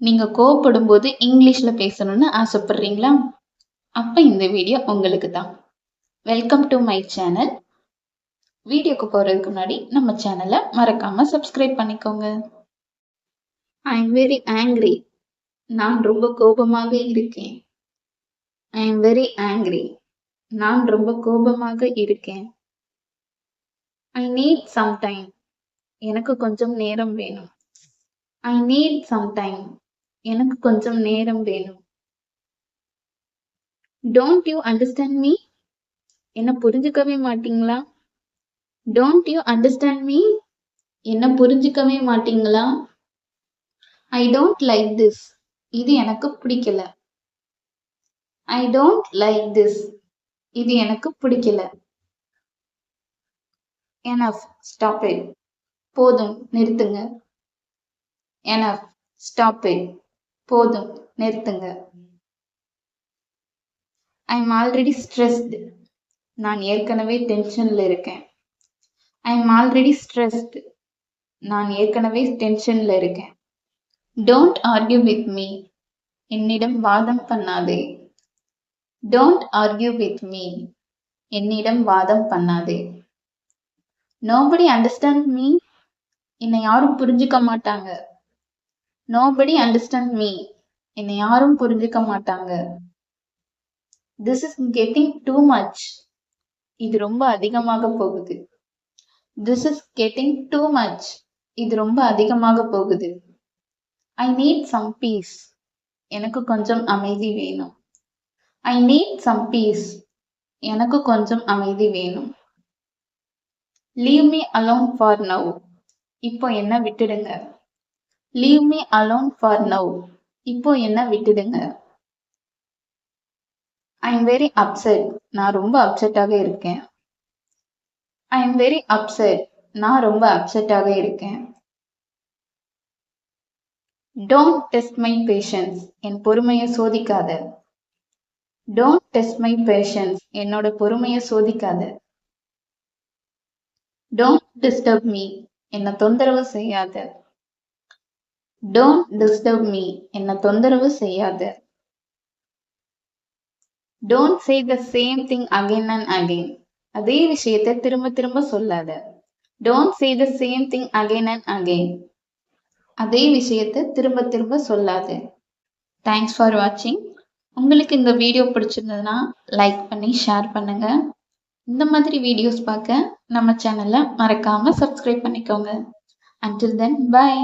நீங்க கோவப்படும்போது இங்கிலீஷ்ல பேசணும்னு ஆசைப்படுறீங்களா? அப்ப இந்த வீடியோ உங்களுக்கு தான். Welcome to my channel. வீடியோக்கு போறதுக்கு முன்னாடி நம்ம சேனலை மறக்காம சப்ஸ்கிரைப் பண்ணிக்கோங்க. I am very angry. நான் ரொம்ப கோபமாக இருக்கேன். I am very angry. நான் ரொம்ப கோபமாக இருக்கேன். I need some time. எனக்கு கொஞ்சம் நேரம் வேணும். I need some time. எனக்கு கொஞ்சம் நேரம் வேணும். Don't you understand me? என்ன புரிஞ்சுக்கவே மாட்டீங்களா? Don't you understand me? என்ன புரிஞ்சுக்கவே மாட்டீங்களா? I don't like this. இது எனக்கு பிடிக்கல. ஐ டோன்ட் லைக் திஸ். இது எனக்கு பிடிக்கல. Enough, stop it. போதும், நிறுத்துங்க. Enough, stop it. போதும், நிறுத்துங்க. I am already stressed. நான் ஏற்கனவே டென்ஷன்ல இருக்கேன். I M already stressed. நான் ஏற்கனவே டென்ஷன்ல இருக்கேன். Don't argue with me. என்னிடம் வாதம் பண்ணாதே. Don't argue with me. என்னிடம் வாதம் பண்ணாதே. Nobody understand me. என்னை யாரும் புரிஞ்சுக்க மாட்டாங்க. Nobody understand me. என்னை யாரும் புரிஞ்சுக்க மாட்டாங்க. This is getting too much. இது ரொம்ப அதிகமாக போகுது. This is getting too much. இது ரொம்ப அதிகமாக போகுது. I need some peace. எனக்கு கொஞ்சம் அமைதி வேணும். I need some peace. எனக்கு கொஞ்சம் அமைதி வேணும். Leave me alone for now. இப்போ என்ன விட்டுடுங்க. Leave me alone for now. இப்போ என்ன விட்டுடுங்க. I am very upset. நான் ரொம்ப அப்செட்டாக இருக்கேன். I am very upset. நான் ரொம்ப அப்செட்டாக இருக்கேன். Don't test my patience. என் பொறுமையை சோதிக்காத. Don't test my patience. என்னோட பொறுமையை சோதிக்காத. Don't disturb me. என்ன தொந்தரவு செய்யாத. Don't disturb me. என்ன தொந்தரவு செய்யாத. Don't say the same thing again and again. அதே விஷயத்தை திரும்ப திரும்ப சொல்லாத. Don't say the same thing again and again. அதே விஷயத்தை திரும்ப திரும்ப சொல்லாத. தேங்க்ஸ் ஃபார் வாட்சிங். உங்களுக்கு இந்த வீடியோ பிடிச்சிருந்ததுன்னா லைக் பண்ணி ஷேர் பண்ணுங்க. இந்த மாதிரி வீடியோஸ் பார்க்க நம்ம சேனலை மறக்காம சப்ஸ்கிரைப் பண்ணிக்கோங்க. Until then, bye.